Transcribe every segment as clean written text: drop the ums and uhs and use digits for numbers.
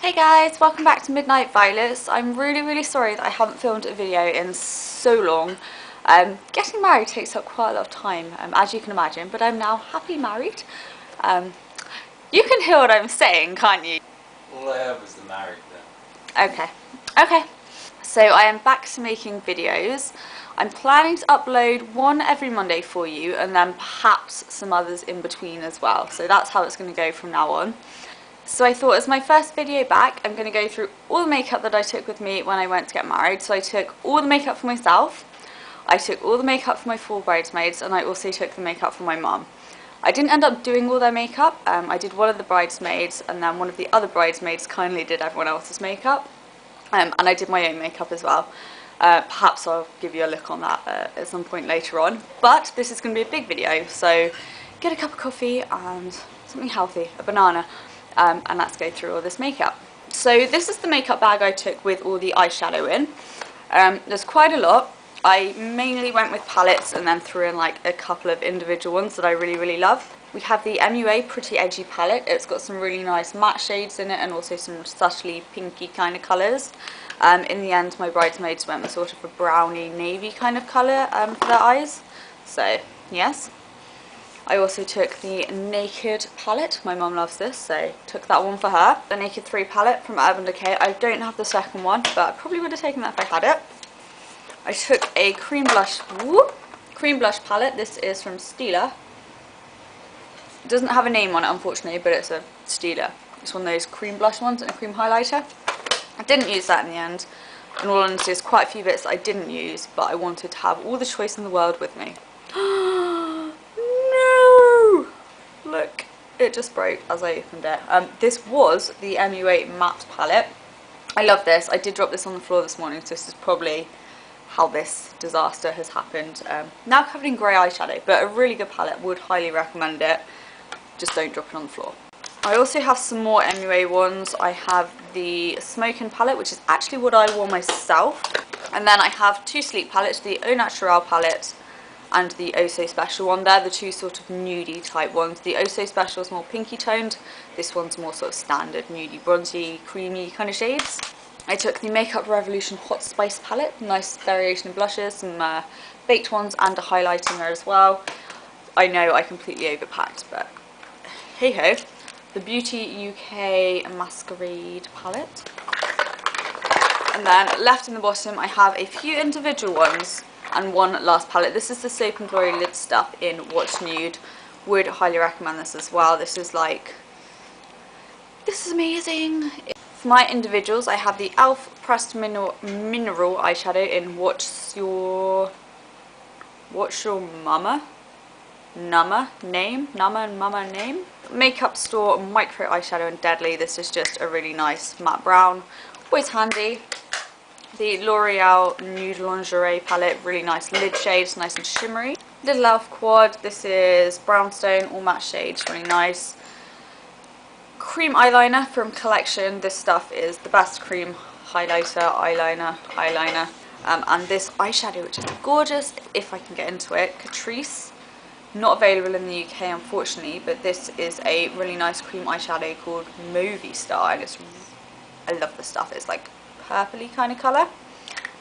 Hey guys, welcome back to Midnight Violets. I'm really sorry that I haven't filmed a video in so long. Getting married takes up quite a lot of time, as you can imagine, but I'm now happily married. You can hear what I'm saying, can't you? All I heard was the married bit. Okay. So I am back to making videos. I'm planning to upload one every Monday for you and then perhaps some others in between as well. So that's how it's going to go from now on. So I thought as my first video back, I'm going to go through all the makeup that I took with me when I went to get married. So I took all the makeup for myself, I took all the makeup for my 4 bridesmaids, and I also took the makeup for my mum. I didn't end up doing all their makeup. I did one of the bridesmaids, and then one of the other bridesmaids kindly did everyone else's makeup. And I did my own makeup as well. Perhaps I'll give you a look on that at some point later on. But this is going to be a big video, so get a cup of coffee and something healthy, a banana. And let's go through all this makeup. So this is the makeup bag I took with all the eyeshadow in. There's quite a lot. I mainly went with palettes and then threw in like a couple of individual ones that I really love. We have the MUA Pretty Edgy palette. It's got some really nice matte shades in it and also some subtly pinky kind of colours. In the end, my bridesmaids went with sort of a browny navy kind of colour for their eyes. So yes. I also took the Naked palette. My mum loves this, so took that one for her. The Naked 3 palette from Urban Decay. I don't have the second one, but I probably would have taken that if I had it. I took a cream blush palette. This is from Stila. It doesn't have a name on it, unfortunately, but it's a Stila. It's one of those cream blush ones and a cream highlighter. I didn't use that in the end. In all honesty, there's quite a few bits I didn't use, but I wanted to have all the choice in the world with me. Look, it just broke as I opened it. This was the MUA matte palette. I love this. I did drop this on the floor this morning, so this is probably how this disaster has happened. Now covered in grey eyeshadow, but a really good palette. Would highly recommend it. Just don't drop it on the floor. I also have some more MUA ones. I have the Smokin' palette, which is actually what I wore myself. And then I have 2 sleek palettes, the Au Naturel palette and the Oh So Special one. They're the 2 sort of nudie type ones. The Oh So Special is more pinky toned. This one's more sort of standard nudie, bronzy, creamy kind of shades. I took the Makeup Revolution Hot Spice palette. Nice variation in blushes, some baked ones and a highlight in there as well. I know I completely overpacked, but hey ho. The Beauty UK Masquerade palette. And then left in the bottom I have a few individual ones and one last palette. This is the Soap and Glory Lid Stuff in What's Nude. Would highly recommend this as well. This is amazing. For my individuals, I have the e.l.f. Pressed Mineral eyeshadow in What's Your Mama Name. Makeup Store Micro Eyeshadow in Deadly. This is just a really nice matte brown. Always handy. The L'Oreal Nude Lingerie palette, really nice lid shades, nice and shimmery. Little e.l.f. quad, this is Brownstone, all matte shades, really nice. Cream eyeliner from Collection. This stuff is the best cream highlighter, eyeliner. And this eyeshadow, which is gorgeous, if I can get into it, Catrice. Not available in the UK, unfortunately, but this is a really nice cream eyeshadow called Movie Star, and I love this stuff. It's like purpley kind of colour,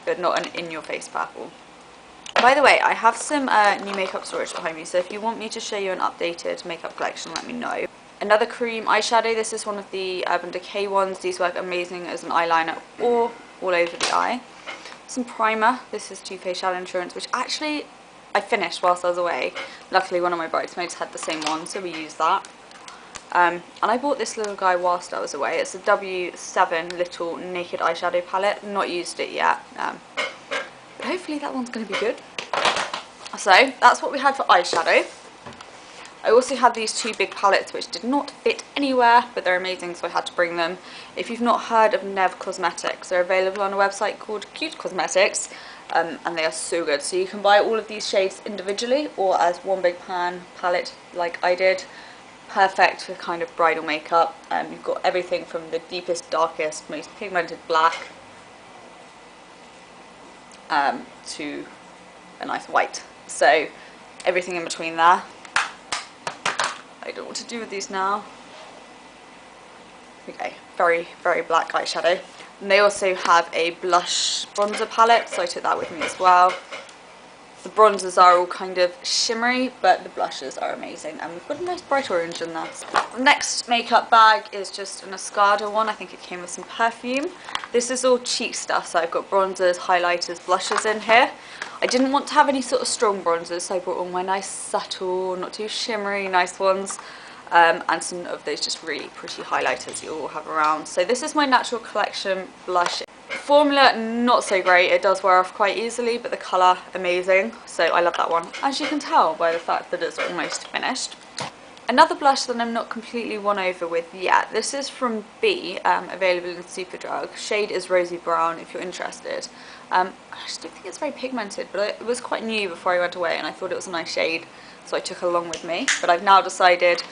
but not an in-your-face purple. By the way, I have some new makeup storage behind me, so if you want me to show you an updated makeup collection, let me know. Another cream eyeshadow. This is one of the Urban Decay ones. These work amazing as an eyeliner or all over the eye. Some primer. This is Too Faced Shadow Insurance, which actually I finished whilst I was away. Luckily, one of my bridesmaids had the same one, so we used that. And I bought this little guy whilst I was away. It's a W7 little naked eyeshadow palette. Not used it yet, but hopefully that one's going to be good. So that's what we had for eyeshadow. I also had these 2 big palettes which did not fit anywhere, but they're amazing, so I had to bring them. If you've not heard of Nev Cosmetics, they're available on a website called Cute Cosmetics, and they are so good. So you can buy all of these shades individually or as one big pan palette like I did. Perfect for kind of bridal makeup. You've got everything from the deepest, darkest, most pigmented black to a nice white. So everything in between there. I don't know what to do with these now. we go, very, very black eyeshadow. And they also have a blush bronzer palette, so I took that with me as well. The bronzers are all kind of shimmery, but the blushes are amazing. And we've got a nice bright orange in there. The next makeup bag is just an Escada one. I think it came with some perfume. This is all cheek stuff, so I've got bronzers, highlighters, blushes in here. I didn't want to have any sort of strong bronzers, so I brought all my nice subtle, not too shimmery, nice ones. And some of those just really pretty highlighters you all have around. So this is my Natural Collection blush. Formula, not so great. It does wear off quite easily, but the colour, amazing. So I love that one, as you can tell by the fact that it's almost finished. Another blush that I'm not completely won over with yet. This is from B, available in Superdrug. Shade is Rosy Brown if you're interested. I just don't think it's very pigmented, but it was quite new before I went away and I thought it was a nice shade, so I took it along with me. But I've now decided,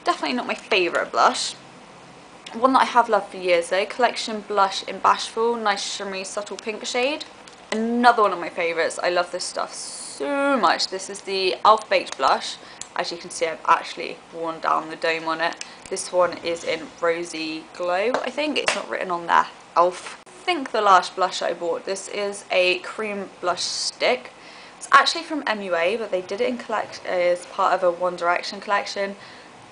definitely not my favourite blush. One that I have loved for years though, Collection Blush in Bashful, nice shimmery subtle pink shade. Another one of my favourites, I love this stuff so much. This is the Elf Baked Blush. As you can see, I've actually worn down the dome on it. This one is in Rosy Glow, I think. It's not written on there, Elf. I think the last blush I bought, this is a cream blush stick. It's actually from MUA, but they did it as part of a One Direction collection.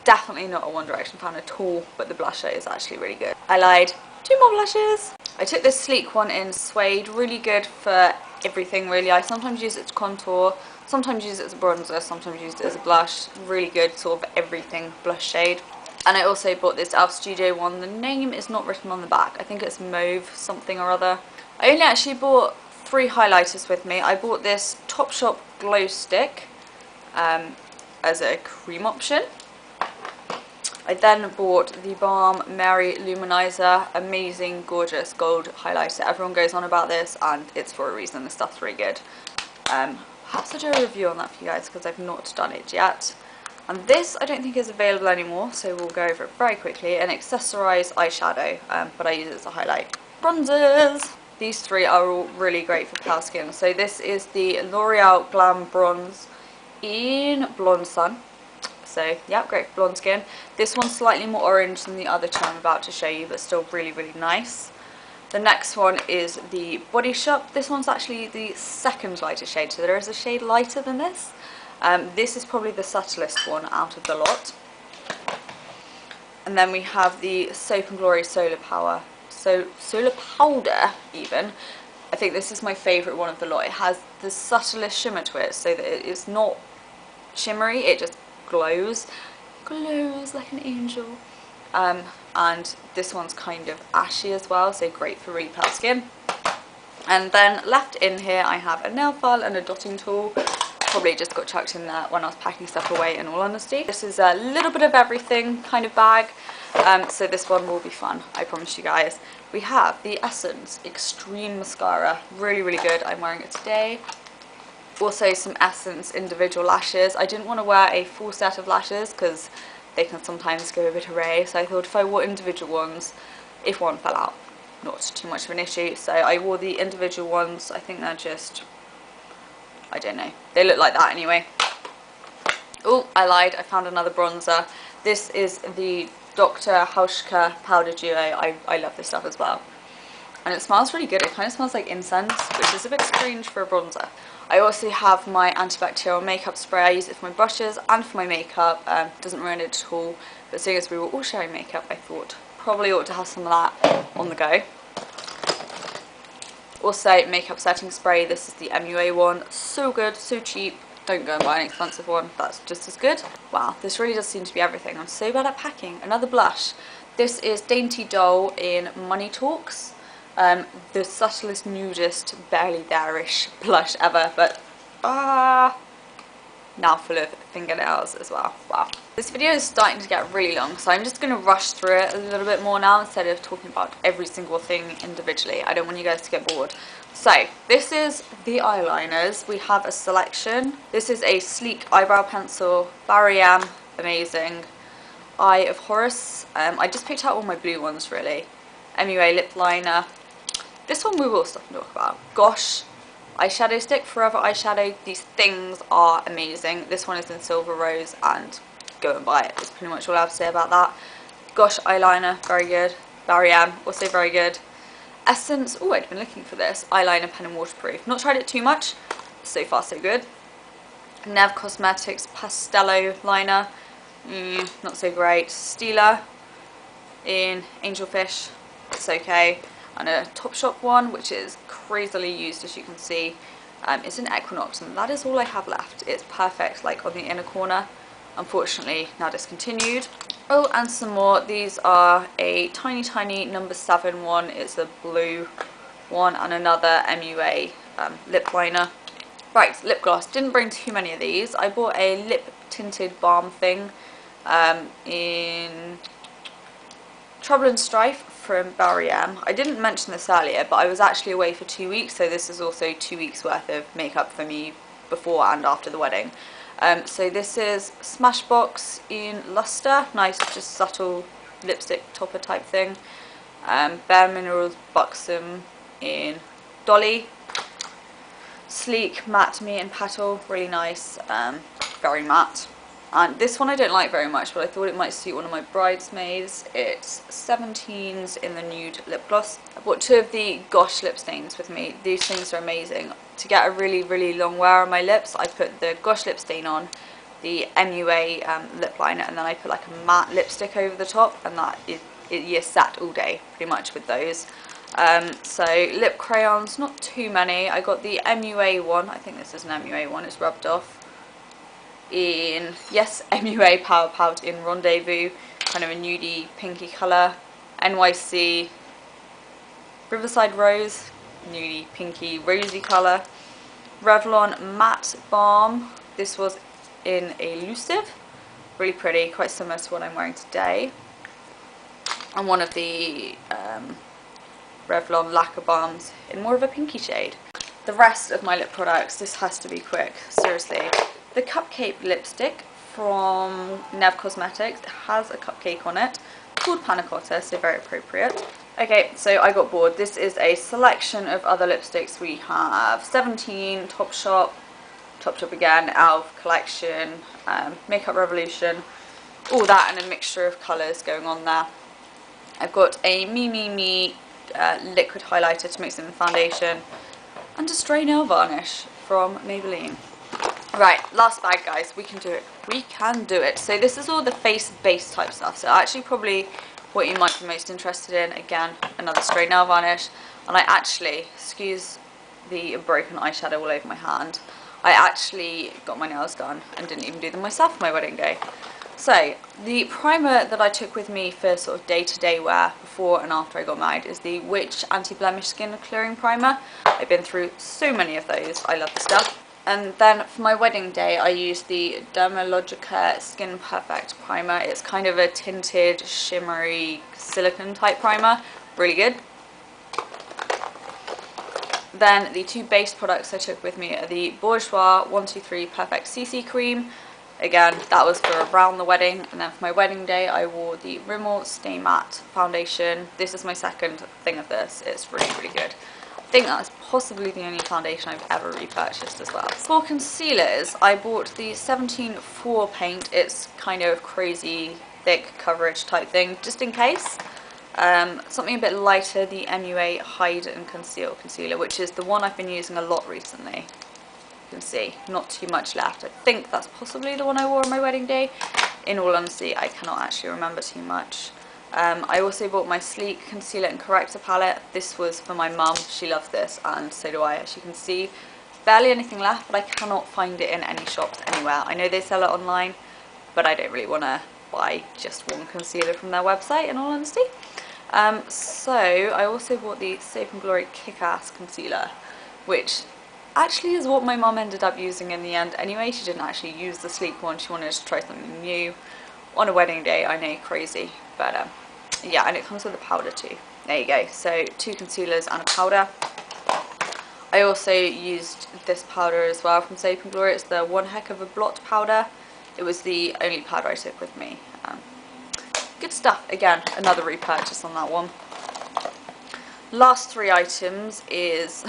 Definitely not a One Direction fan at all, but the blusher is actually really good. I lied, 2 more blushes. I took this sleek one in Suede, really good for everything really. I sometimes use it to contour, sometimes use it as a bronzer, sometimes use it as a blush. Really good sort of everything blush shade. And I also bought this Elf Studio one. The name is not written on the back. I think it's Mauve something or other. I only actually bought 3 highlighters with me. I bought this Topshop Glow Stick as a cream option. I then bought the Balm Mary Luminizer, amazing, gorgeous gold highlighter. Everyone goes on about this and it's for a reason. This stuff's really good. Perhaps I'll do a review on that for you guys because I've not done it yet. And this I don't think is available anymore, so we'll go over it very quickly. An accessorised eyeshadow, but I use it as a highlight. Bronzers! These 3 are all really great for pale skin. So this is the L'Oreal Glam Bronze in Blonde Sun. So yeah, great for blonde skin. This one's slightly more orange than the other 2 I'm about to show you, but still really, really nice. The next one is the Body Shop. This one's actually the second lighter shade, so there is a shade lighter than this. This is probably the subtlest one out of the lot. And then we have the Soap and Glory Solar Power. So Solar Powder even. I think this is my favourite one of the lot. It has the subtlest shimmer to it, so that it's not shimmery, it just glows like an angel. And this one's kind of ashy as well, so great for really pale skin. And then left in here I have a nail file and a dotting tool. Probably just got chucked in there when I was packing stuff away, in all honesty. This is a little bit of everything kind of bag, so this one will be fun, I promise you guys. We have the Essence Extreme Mascara, really, really good. I'm wearing it today. Also some Essence individual lashes. I didn't want to wear a full set of lashes because they can sometimes go a bit array, so I thought if I wore individual ones, if one fell out, not too much of an issue. So I wore the individual ones. I think they're just, I don't know, they look like that anyway. Oh, I lied, I found another bronzer. This is the Dr. Hauschka Powder Duo. I love this stuff as well. And it smells really good. It kind of smells like incense, which is a bit strange for a bronzer. I also have my antibacterial makeup spray. I use it for my brushes and for my makeup. Doesn't ruin it at all. But seeing as we were all sharing makeup, I thought probably ought to have some of that on the go. Also, makeup setting spray. This is the MUA one. So good, so cheap. Don't go and buy an expensive one. That's just as good. Wow, this really does seem to be everything. I'm so bad at packing. Another blush. This is Dainty Doll in Money Talks. The subtlest, nudist, barely there-ish blush ever, but now full of fingernails as well. Wow. This video is starting to get really long, so I'm just going to rush through it a little bit more now instead of talking about every single thing individually. I don't want you guys to get bored. So, this is the eyeliners. We have a selection. This is a sleek eyebrow pencil, Barry M, amazing. Eye of Horus. I just picked out all my blue ones really. MUA lip liner. This one we will stop and talk about. Gosh, eyeshadow stick, Forever eyeshadow. These things are amazing. This one is in Silver Rose and go and buy it. That's pretty much all I have to say about that. Gosh eyeliner, very good. Barry M, also very good. Essence, oh, I'd been looking for this. Eyeliner pen and waterproof. Not tried it too much. So far so good. Nev Cosmetics Pastello liner. Not so great. Stila in Angelfish. It's okay. And a Topshop one, which is crazily used, as you can see. It's an Equinox, and that is all I have left. It's perfect, like on the inner corner. Unfortunately, now discontinued. Oh, and some more. These are a tiny number 7 one. It's a blue one, and another MUA lip liner. Right, lip gloss. Didn't bring too many of these. I bought a lip tinted balm thing in Trouble and Strife from Barry M. I didn't mention this earlier, but I was actually away for 2 weeks, so this is also 2 weeks worth of makeup for me before and after the wedding. So this is Smashbox in Luster, nice just subtle lipstick topper type thing. Bare Minerals Buxom in Dolly. Sleek Matte Me in Petal, really nice, very matte. And this one I don't like very much, but I thought it might suit one of my bridesmaids. It's 17s in the nude lip gloss. I bought 2 of the Gosh lip stains with me. These things are amazing. To get a really long wear on my lips, I put the Gosh lip stain on, the MUA lip liner, and then I put like a matte lipstick over the top, and that you're sat all day pretty much with those. So lip crayons, not too many. I got the MUA one. I think this is an MUA one. It's rubbed off. In, yes, MUA Power Pout in Rendezvous, kind of a nudie pinky colour. NYC Riverside Rose, nudie pinky rosy colour. Revlon Matte Balm, this was in Elusive, really pretty, quite similar to what I'm wearing today. And one of the Revlon Lacquer Balms in more of a pinky shade. The rest of my lip products, this has to be quick, seriously. The Cupcake lipstick from Nev Cosmetics has a cupcake on it, called Panna Cotta, so very appropriate. Okay, so I got bored. This is a selection of other lipsticks. We have 17, Topshop again, ELF collection, Makeup Revolution, all that, and a mixture of colours going on there. I've got a Me liquid highlighter to mix in the foundation, and a stray nail varnish from Maybelline. Right, last bag, guys. We can do it. We can do it. So this is all the face base type stuff. So actually probably what you might be most interested in. Again, another stray nail varnish. And I actually, excuse the broken eyeshadow all over my hand, I actually got my nails done and didn't even do them myself for my wedding day. So the primer that I took with me for sort of day-to-day wear before and after I got married is the Witch Anti-Blemish Skin Clearing Primer. I've been through so many of those. I love the stuff. And then for my wedding day, I used the Dermalogica Skin Perfect Primer. It's kind of a tinted, shimmery, silicone type primer. Really good. Then the 2 base products I took with me are the Bourjois 123 Perfect CC Cream. Again, that was for around the wedding. And then for my wedding day, I wore the Rimmel Stay Matte Foundation. This is my second thing of this. It's really good. I think that's possibly the only foundation I've ever repurchased as well. For concealers, I bought the 17-4 paint. It's kind of crazy thick coverage type thing, just in case. Something a bit lighter, the MUA Hide and Conceal concealer, which is the one I've been using a lot recently. You can see, not too much left. I think that's possibly the one I wore on my wedding day. In all honesty, I cannot actually remember too much. I also bought my Sleek Concealer and Corrector palette. This was for my mum. She loves this, and so do I, as you can see. Barely anything left, but I cannot find it in any shops anywhere. I know they sell it online, but I don't really want to buy just one concealer from their website, in all honesty. So I also bought the Safe and Glory Kick-Ass Concealer, which actually is what my mum ended up using in the end anyway. She didn't actually use the Sleek one. She wanted to try something new on a wedding day. I know, crazy, but yeah, and it comes with a powder too. There you go. So 2 concealers and a powder. I also used this powder as well from Safe and Glory. It's the One Heck of a Blot powder. It was the only powder I took with me. Good stuff. Again, another repurchase on that one. Last 3 items is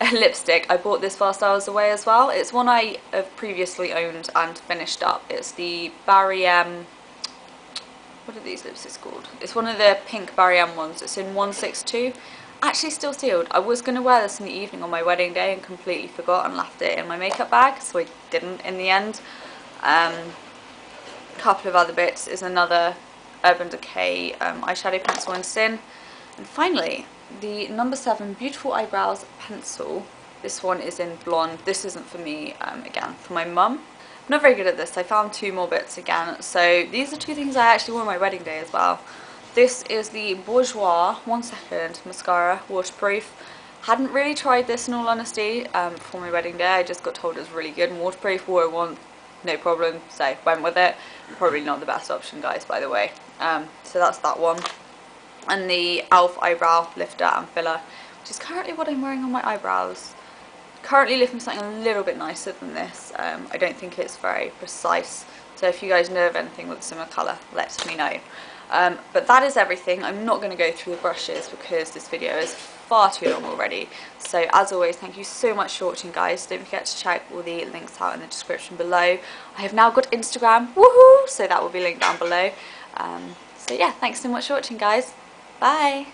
a lipstick. I bought this whilst I was away as well. It's one I have previously owned and finished up. It's the Barry M what are these lipsticks called? It's one of the pink Barry M ones. It's in 162. Actually still sealed. I was going to wear this in the evening on my wedding day and completely forgot and left it in my makeup bag, so I didn't in the end. A couple of other bits is another Urban Decay eyeshadow pencil in Sin. And finally, the number 7 Beautiful Eyebrows pencil. This one is in Blonde. This isn't for me, again, for my mum. I'm not very good at this. I found 2 more bits again. So these are 2 things I actually wore on my wedding day as well. This is the Bourjois 1 Second Mascara, waterproof. Hadn't really tried this in all honesty for my wedding day. I just got told it was really good and waterproof, wore it once, no problem, so went with it. Probably not the best option, guys, by the way. So that's that one. And the e.l.f. eyebrow lifter and filler, which is currently what I'm wearing on my eyebrows. Currently looking for something a little bit nicer than this. I don't think it's very precise, so if you guys know of anything with a similar colour, let me know. But that is everything. I'm not going to go through the brushes because this video is far too long already. So as always, thank you so much for watching, guys. Don't forget to check all the links out in the description below. I have now got Instagram, woohoo! So that will be linked down below. So yeah, thanks so much for watching, guys. Bye!